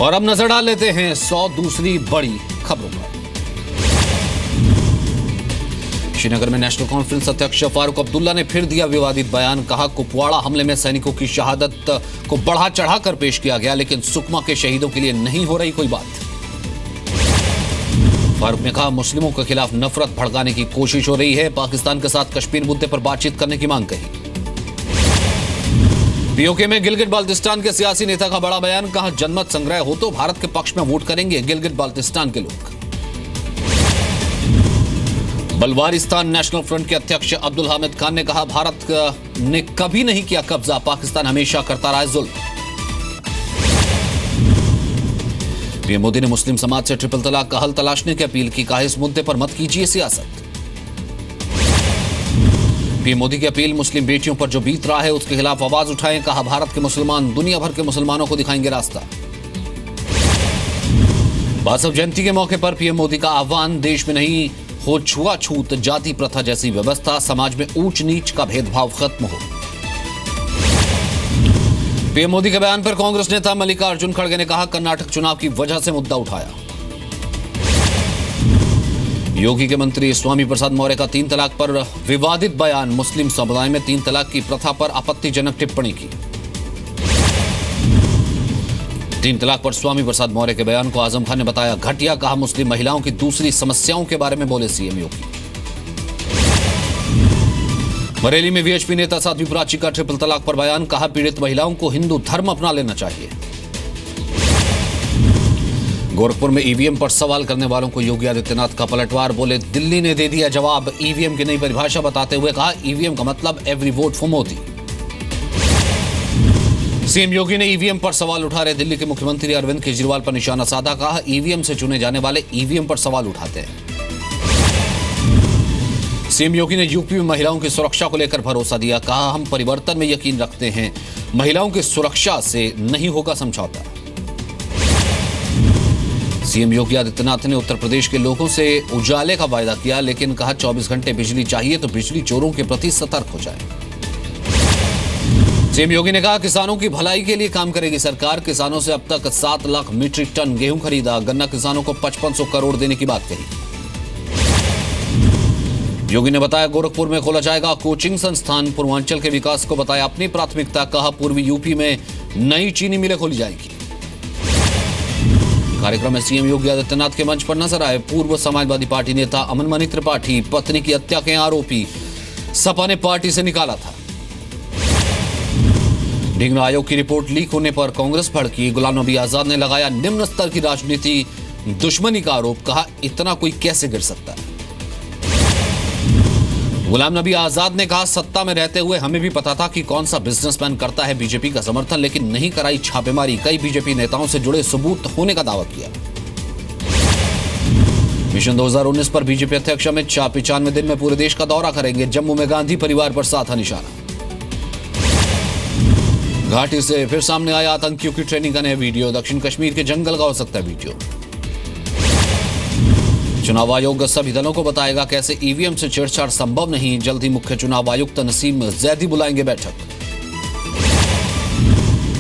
और अब नजर डाल लेते हैं 100 दूसरी बड़ी खबरों पर। श्रीनगर में नेशनल कॉन्फ्रेंस अध्यक्ष फारूक अब्दुल्ला ने फिर दिया विवादित बयान। कहा, कुपवाड़ा हमले में सैनिकों की शहादत को बढ़ा चढ़ाकर पेश किया गया, लेकिन सुकमा के शहीदों के लिए नहीं हो रही कोई बात। फारूक ने कहा, मुस्लिमों के खिलाफ नफरत भड़काने की कोशिश हो रही है। पाकिस्तान के साथ कश्मीर मुद्दे पर बातचीत करने की मांग कही। पीओके में गिलगित बाल्टिस्तान के सियासी नेता का बड़ा बयान। कहा, जनमत संग्रह हो तो भारत के पक्ष में वोट करेंगे गिलगित बाल्टिस्तान के लोग। बलवारिस्तान नेशनल फ्रंट के अध्यक्ष अब्दुल हामिद खान ने कहा, भारत ने कभी नहीं किया कब्जा, पाकिस्तान हमेशा करता रहा है जुल्म। पीएम मोदी ने मुस्लिम समाज से ट्रिपल तलाक का हल तलाशने की अपील की। कहा, इस मुद्दे पर मत कीजिए सियासत। पीएम मोदी की अपील, मुस्लिम बेटियों पर जो बीत रहा है उसके खिलाफ आवाज उठाएं। कहा, भारत के मुसलमान दुनिया भर के मुसलमानों को दिखाएंगे रास्ता। वासव जयंती के मौके पर पीएम मोदी का आह्वान, देश में नहीं हो छुआछूत, जाति प्रथा जैसी व्यवस्था, समाज में ऊंच नीच का भेदभाव खत्म हो। पीएम मोदी के बयान पर कांग्रेस नेता मल्लिकार्जुन खड़गे ने कहा, कर्नाटक चुनाव की वजह से मुद्दा उठाया। योगी के मंत्री स्वामी प्रसाद मौर्य का 3 तलाक पर विवादित बयान। मुस्लिम समुदाय में 3 तलाक की प्रथा पर आपत्तिजनक टिप्पणी की। 3 तलाक पर स्वामी प्रसाद मौर्य के बयान को आजम खान ने बताया घटिया। कहा, मुस्लिम महिलाओं की दूसरी समस्याओं के बारे में बोले सीएम योगी। बरेली में वीएचपी नेता साध्वी प्राची का ट्रिपल तलाक पर बयान। कहा, पीड़ित महिलाओं को हिंदू धर्म अपना लेना चाहिए। गोरखपुर में ईवीएम पर सवाल करने वालों को योगी आदित्यनाथ का पलटवार। बोले, दिल्ली ने दे दिया जवाब। ईवीएम की नई परिभाषा बताते हुए कहा, ईवीएम का मतलब every vote for Modi. CM Yogi ने ईवीएम पर सवाल उठा रहे दिल्ली के मुख्यमंत्री अरविंद केजरीवाल पर निशाना साधा। कहा, ईवीएम से चुने जाने वाले ईवीएम पर सवाल उठाते हैं। सीएम योगी ने यूपी में महिलाओं की सुरक्षा को लेकर भरोसा दिया। कहा, हम परिवर्तन में यकीन रखते हैं, महिलाओं की सुरक्षा से नहीं होगा समझौता। सीएम योगी आदित्यनाथ ने उत्तर प्रदेश के लोगों से उजाले का वायदा किया, लेकिन कहा, 24 घंटे बिजली चाहिए तो बिजली चोरों के प्रति सतर्क हो जाए। सीएम योगी ने कहा, किसानों की भलाई के लिए काम करेगी सरकार। किसानों से अब तक 7 लाख मीट्रिक टन गेहूं खरीदा। गन्ना किसानों को 5500 करोड़ देने की बात कही। योगी ने बताया, गोरखपुर में खोला जाएगा कोचिंग संस्थान। पूर्वांचल के विकास को बताया अपनी प्राथमिकता। कहा, पूर्वी यूपी में नई चीनी मिलें खोली जाएगी। कार्यक्रम में सीएम योगी आदित्यनाथ के मंच पर नजर आए पूर्व समाजवादी पार्टी नेता अमन मणि त्रिपाठी। पत्नी की हत्या के आरोपी सपा ने पार्टी से निकाला था। ढींगरा आयोग की रिपोर्ट लीक होने पर कांग्रेस भड़की। गुलाम नबी आजाद ने लगाया निम्न स्तर की राजनीति दुश्मनी का आरोप। कहा, इतना कोई कैसे गिर सकता है। गुलाम नबी आजाद ने कहा, सत्ता में रहते हुए हमें भी पता था कि कौन सा बिजनेसमैन करता है बीजेपी का समर्थन, लेकिन नहीं कराई छापेमारी। कई बीजेपी नेताओं से जुड़े सबूत होने का दावा किया। मिशन 2019 पर बीजेपी अध्यक्ष अमित शाह 95 दिन में पूरे देश का दौरा करेंगे। जम्मू में गांधी परिवार पर साधा निशाना। घाटी से फिर सामने आया आतंकियों की ट्रेनिंग का नया वीडियो। दक्षिण कश्मीर के जंगल का हो सकता है वीडियो। चुनाव आयोग सभी दलों को बताएगा कैसे ईवीएम से छेड़छाड़ संभव नहीं। जल्द ही मुख्य चुनाव आयुक्त नसीम जैदी बुलाएंगे बैठक।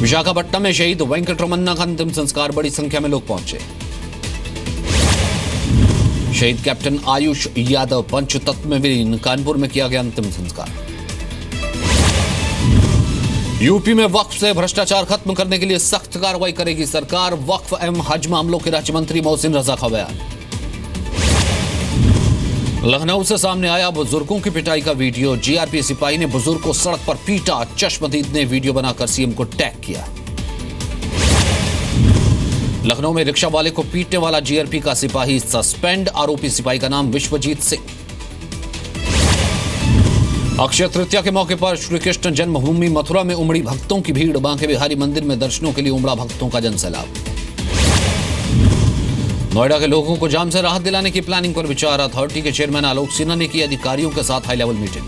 विशाखापट्टनम में शहीद वेंकटरमन्ना का अंतिम संस्कार। बड़ी संख्या में लोग पहुंचे। शहीद कैप्टन आयुष यादव पंचतत्व में विलीन। कानपुर में किया गया अंतिम संस्कार। यूपी में वक्फ से भ्रष्टाचार खत्म करने के लिए सख्त कार्रवाई करेगी सरकार। वक्फ एवं हज मामलों के राज्य मंत्री मोहसिन रजा का बयान। लखनऊ से सामने आया बुजुर्गों की पिटाई का वीडियो। जीआरपी सिपाही ने बुजुर्ग को सड़क पर पीटा। चश्मदीद ने वीडियो बनाकर सीएम को टैग किया। लखनऊ में रिक्शा वाले को पीटने वाला जीआरपी का सिपाही सस्पेंड। आरोपी सिपाही का नाम विश्वजीत सिंह। अक्षय तृतीया के मौके पर श्री कृष्ण जन्मभूमि मथुरा में उमड़ी भक्तों की भीड़। बांके बिहारी मंदिर में दर्शनों के लिए उमड़ा भक्तों का जनसैलाब। नोएडा के लोगों को जाम से राहत दिलाने की प्लानिंग पर विचार। अथॉरिटी के चेयरमैन आलोक सिन्हा ने की अधिकारियों के साथ हाई लेवल मीटिंग।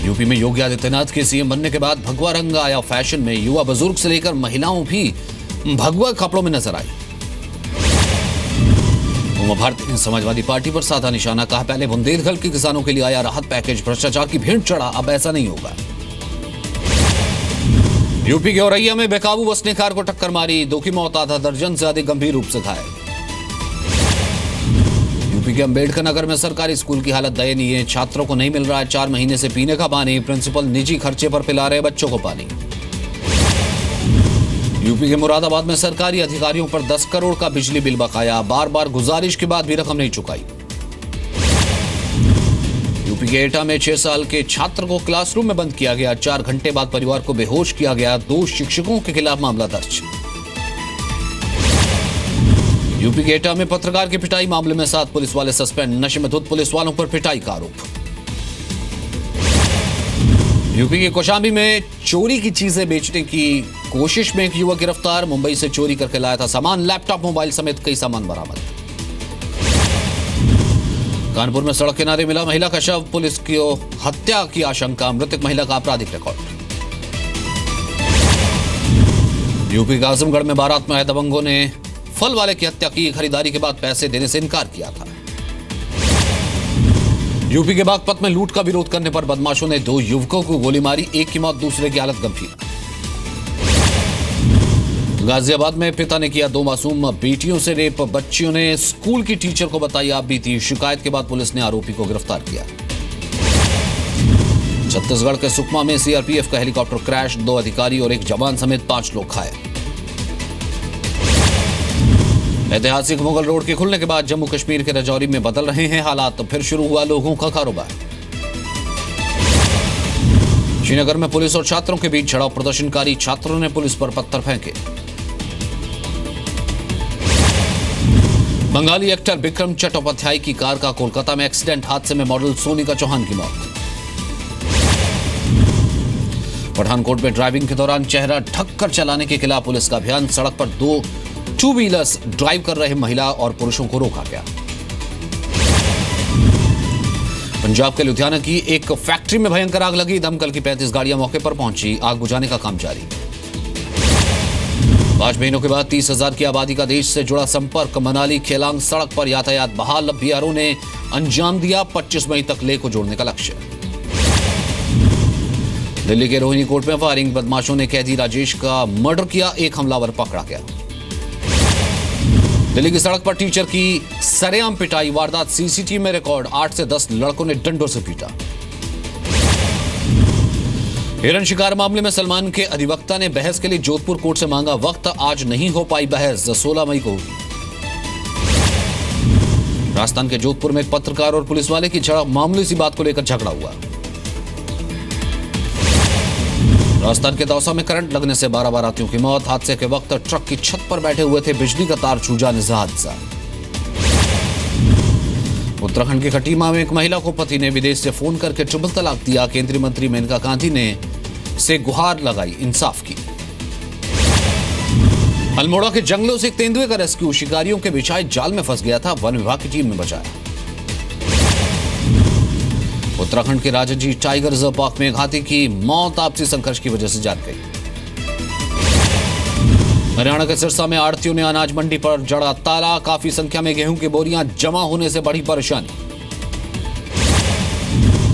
यूपी में योगी आदित्यनाथ के सीएम बनने के बाद भगवा रंग आया फैशन में। युवा बुजुर्ग से लेकर महिलाओं भी भगवा कपड़ों में नजर आई। उमा भारती ने समाजवादी पार्टी पर साधा निशाना। कहा, पहले बुंदेलखंड के किसानों के लिए आया राहत पैकेज। भ्रष्टाचार की भीड़ चढ़ा, अब ऐसा नहीं होगा। यूपी के औरैया में बेकाबू बस ने कार को टक्कर मारी, 2 की मौत, आधा दर्जन से अधिक गंभीर रूप से घायल। यूपी के अंबेडकर नगर में सरकारी स्कूल की हालत दयनीय है, छात्रों को नहीं मिल रहा है 4 महीने से पीने का पानी, प्रिंसिपल निजी खर्चे पर पिला रहे बच्चों को पानी। यूपी के मुरादाबाद में सरकारी अधिकारियों पर 10 करोड़ का बिजली बिल बकाया, बार बार गुजारिश के बाद भी रकम नहीं चुकाई। यूपी के एटा में 6 साल के छात्र को क्लासरूम में बंद किया गया, 4 घंटे बाद परिवार को बेहोश किया गया, 2 शिक्षकों के खिलाफ मामला दर्ज। यूपी के एटा में पत्रकार की पिटाई मामले में 7 पुलिस वाले सस्पेंड, नशे में धुत पुलिस वालों पर पिटाई का आरोप। यूपी के कौशाम्बी में चोरी की चीजें बेचने की कोशिश में एक युवक गिरफ्तार, मुंबई से चोरी करके लाया था सामान, लैपटॉप, मोबाइल समेत कई सामान बरामद। कानपुर में सड़क किनारे मिला महिला का शव, पुलिस की हत्या की आशंका, मृतक महिला का आपराधिक रिकॉर्ड। यूपी के आजमगढ़ में बारात में आए दबंगों ने फल वाले की हत्या की, खरीदारी के बाद पैसे देने से इनकार किया था। यूपी के बागपत में लूट का विरोध करने पर बदमाशों ने 2 युवकों को गोली मारी, एक की मौत, दूसरे की हालत गंभीर। गाजियाबाद में पिता ने किया 2 मासूम बेटियों से रेप, बच्चियों ने स्कूल की टीचर को बताई आप बीती, शिकायत के बाद पुलिस ने आरोपी को गिरफ्तार किया। छत्तीसगढ़ के सुकमा में सीआरपीएफ का हेलीकॉप्टर क्रैश, 2 अधिकारी और 1 जवान समेत 5 लोग घायल। ऐतिहासिक मुगल रोड के खुलने के बाद जम्मू कश्मीर के राजौरी में बदल रहे हैं हालात, फिर शुरू हुआ लोगों का कारोबार। श्रीनगर में पुलिस और छात्रों के बीच झड़प, प्रदर्शनकारी छात्रों ने पुलिस पर पत्थर फेंके। बंगाली एक्टर विक्रम चट्टोपाध्याय की कार का कोलकाता में एक्सीडेंट, हादसे में मॉडल सोनिका चौहान की मौत। पठानकोट में ड्राइविंग के दौरान चेहरा ढककर चलाने के खिलाफ पुलिस का अभियान, सड़क पर 2 2 व्हीलर्स ड्राइव कर रहे महिला और पुरुषों को रोका गया। पंजाब के लुधियाना की एक फैक्ट्री में भयंकर आग लगी, दमकल की 35 गाड़ियां मौके पर पहुंची, आग बुझाने का काम जारी। 5 महीनों के बाद 30,000 की आबादी का देश से जुड़ा संपर्क, मनाली केलांग सड़क पर यातायात बहाल, बीआरओ ने अंजाम दिया 25 मई तक लेह को जोड़ने का लक्ष्य। दिल्ली के रोहिणी कोर्ट में फायरिंग, बदमाशों ने कैदी राजेश का मर्डर किया, 1 हमलावर पकड़ा गया। दिल्ली की सड़क पर टीचर की सरेआम पिटाई, वारदात सीसीटीवी में रिकॉर्ड, 8 से 10 लड़कों ने डंडों से पीटा। हिरण शिकार मामले में सलमान के अधिवक्ता ने बहस के लिए जोधपुर कोर्ट से मांगा वक्त, आज नहीं हो पाई बहस, 16 मई को होगी। राजस्थान के जोधपुर में एक पत्रकार और पुलिस वाले की झड़प, मामूली सी बात को लेकर झगड़ा हुआ। राजस्थान के दौसा में करंट लगने से 12 बारातियों की मौत, हादसे के वक्त ट्रक की छत पर बैठे हुए थे, बिजली का तार छू जाने से हादसा। उत्तराखंड के खटीमा में एक महिला को पति ने विदेश से फोन करके ट्रिपल तलाक दिया, केंद्रीय मंत्री मेनका गांधी ने से गुहार लगाई इंसाफ की। अल्मोड़ा के जंगलों से एक तेंदुए का रेस्क्यू, शिकारियों के बिछाए जाल में फंस गया था, वन विभाग की टीम ने बचाया। उत्तराखंड के राजाजी टाइगर रिजर्व पार्क में एक हाथी की मौत आपसी संघर्ष की वजह से जान गई। हरियाणा के सिरसा में आढ़तियों ने अनाज मंडी पर जड़ा ताला, काफी संख्या में गेहूं की बोरियां जमा होने से बढ़ी परेशानी।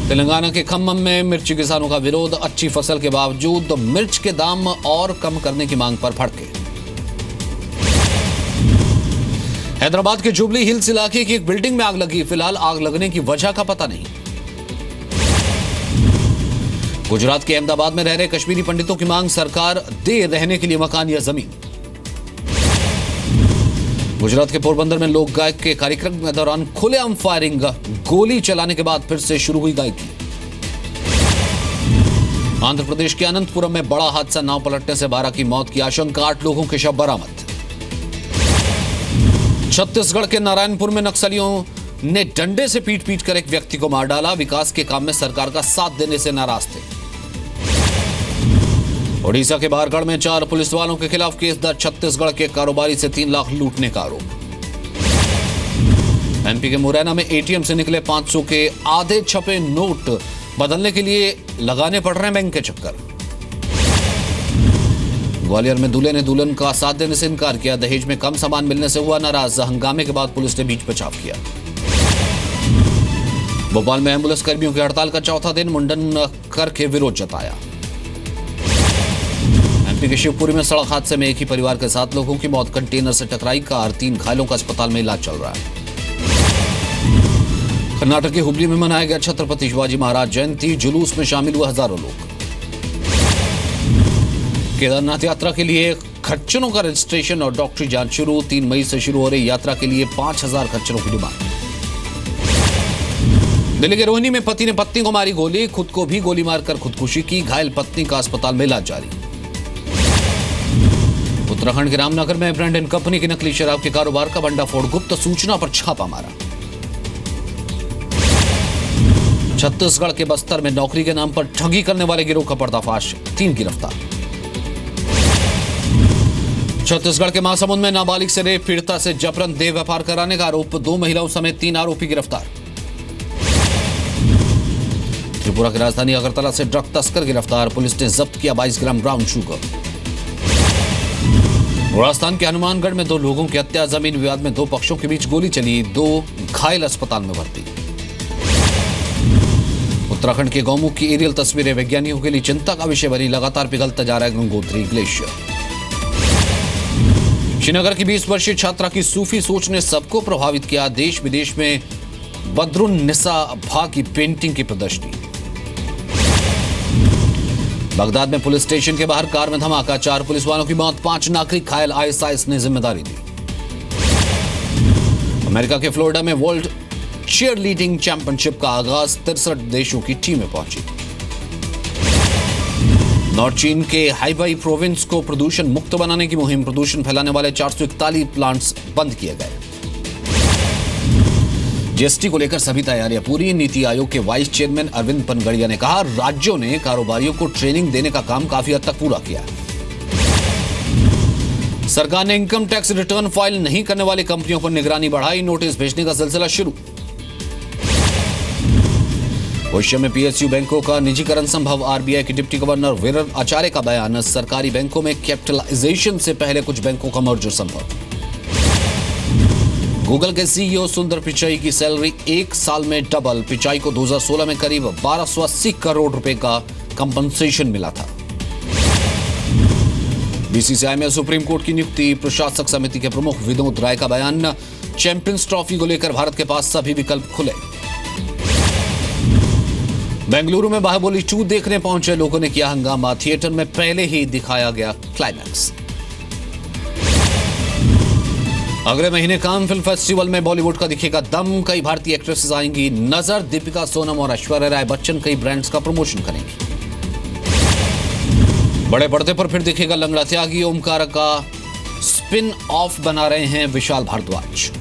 तेलंगाना के खम्मम में मिर्ची किसानों का विरोध, अच्छी फसल के बावजूद मिर्च के दाम और कम करने की मांग पर भड़के। हैदराबाद के जुबली हिल्स इलाके की एक बिल्डिंग में आग लगी, फिलहाल आग लगने की वजह का पता नहीं। गुजरात के अहमदाबाद में रह रहे कश्मीरी पंडितों की मांग, सरकार दे रहने के लिए मकान या जमीन। गुजरात के पोरबंदर में लोक गायक के कार्यक्रम के दौरान खुलेआम फायरिंग, गोली चलाने के बाद फिर से शुरू हुई गायकी। आंध्र प्रदेश के अनंतपुरम में बड़ा हादसा, नाव पलटने से 12 की मौत की आशंका, 8 लोगों के शव बरामद। छत्तीसगढ़ के नारायणपुर में नक्सलियों ने डंडे से पीट पीट कर एक व्यक्ति को मार डाला, विकास के काम में सरकार का साथ देने से नाराज थे। ओडिशा के बारगढ़ में 4 पुलिस वालों के खिलाफ केस दर्ज, छत्तीसगढ़ के कारोबारी से 3 लाख लूटने का आरोप। एमपी के मुरैना में एटीएम से निकले 500 के आधे छपे नोट बदलने के लिए लगाने पड़ रहे हैं बैंक के चक्कर। ग्वालियर में दूल्हे ने दुल्हन का साथ देने से इनकार किया, दहेज में कम सामान मिलने से हुआ नाराज, हंगामे के बाद पुलिस ने बीच बचाव किया। भोपाल में एम्बुलेंस कर्मियों की हड़ताल का चौथा दिन, मुंडन करके विरोध जताया। यूपी के शिवपुरी में सड़क हादसे में एक ही परिवार के 7 लोगों की मौत। कंटेनर से टकराई कार, 3 घायलों का अस्पताल में इलाज चल रहा है। कर्नाटक के हुबली में मनाया गया छत्रपति शिवाजी महाराज जयंती। जुलूस में शामिल हुए हजारों लोग। केदारनाथ यात्रा के लिए खच्चरों का रजिस्ट्रेशन और डॉक्टरी जांच शुरू। 3 मई से शुरू हो रही यात्रा के लिए 5000 खच्चरों की डिमांड। दिल्ली के रोहिणी में पति ने पत्नी को मारी गोली, खुद को भी गोली मारकर खुदकुशी की। घायल पत्नी का अस्पताल में इलाज जारी। उत्तराखंड के रामनगर में ब्रांड कंपनी की नकली शराब के कारोबार का भंडाफोड़। गुप्त सूचना पर छापा मारा। छत्तीसगढ़ के बस्तर में नौकरी के नाम पर ठगी करने वाले गिरोह का पर्दाफाश। 3 गिरफ्तार। छत्तीसगढ़ के महासमुंद में नाबालिग से रेप पीड़िता से जबरन देह व्यापार कराने का आरोप। 2 महिलाओं समेत 3 आरोपी गिरफ्तार। त्रिपुरा की राजधानी अगरतला से ड्रग तस्कर गिरफ्तार। पुलिस ने जब्त किया 22 ग्राम ब्राउन शुगर। राजस्थान के हनुमानगढ़ में 2 लोगों की हत्या। जमीन विवाद में 2 पक्षों के बीच गोली चली। 2 घायल अस्पताल में भर्ती। उत्तराखंड के गौमुख की एरियल तस्वीरें वैज्ञानिकों के लिए चिंता का विषय बनी। लगातार पिघलता जा रहा है गंगोत्री ग्लेशियर। श्रीनगर की 20 वर्षीय छात्रा की सूफी सोच ने सबको प्रभावित किया। देश विदेश में बदरुन निसा भा की पेंटिंग की प्रदर्शनी। बगदाद में पुलिस स्टेशन के बाहर कार में धमाका। 4 पुलिस वालों की मौत, 5 नागरिक घायल। आईएसआईएस ने जिम्मेदारी दी। अमेरिका के फ्लोरिडा में वर्ल्ड चीयर लीडिंग चैंपियनशिप का आगाज। 63 देशों की टीमें पहुंची। नॉर्थ चीन के हाइबाई प्रोविंस को प्रदूषण मुक्त बनाने की मुहिम। प्रदूषण फैलाने वाले 441 प्लांट्स बंद किए गए। जीएसटी को लेकर सभी तैयारियां पूरी। नीति आयोग के वाइस चेयरमैन अरविंद पनगड़िया ने कहा, राज्यों ने कारोबारियों को ट्रेनिंग देने का काम काफी हद तक पूरा किया। सरकार ने इनकम टैक्स रिटर्न फाइल नहीं करने वाली कंपनियों पर निगरानी बढ़ाई। नोटिस भेजने का सिलसिला शुरू। भविष्य में पीएसयू बैंकों का निजीकरण संभव। आरबीआई के डिप्टी गवर्नर वीरेंद्र आचार्य का बयान। सरकारी बैंकों में कैपिटलाइजेशन से पहले कुछ बैंकों का मर्जर संभव। गूगल के सीईओ सुंदर पिचाई की सैलरी 1 साल में डबल। पिचाई को 2016 में करीब 1280 करोड़ रुपए का कंपनसेशन मिला था। बीसीसीआई में सुप्रीम कोर्ट की नियुक्ति। प्रशासक समिति के प्रमुख विनोद राय का बयान। चैंपियंस ट्रॉफी को लेकर भारत के पास सभी विकल्प खुले। बेंगलुरु में बाहुबली 2 देखने पहुंचे लोगों ने किया हंगामा। थिएटर में पहले ही दिखाया गया क्लाइमैक्स। अगले महीने कान फिल्म फेस्टिवल में बॉलीवुड का दिखेगा दम। कई भारतीय एक्ट्रेसेस आएंगी नजर। दीपिका, सोनम और ऐश्वर्या राय बच्चन कई ब्रांड्स का प्रमोशन करेंगी। बड़े पर्दे पर फिर दिखेगा लंगड़ा त्यागी। ओमकार का स्पिन ऑफ बना रहे हैं विशाल भारद्वाज।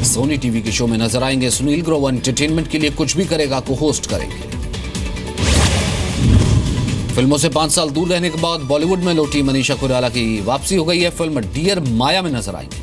सोनी टीवी के शो में नजर आएंगे सुनील ग्रोवर। एंटरटेनमेंट के लिए कुछ भी करेगा को होस्ट करेंगे। फिल्मों से 5 साल दूर रहने के बाद बॉलीवुड में लौटी मनीषा कोइराला की वापसी हो गई है। फिल्म डियर माया में नजर आएंगी।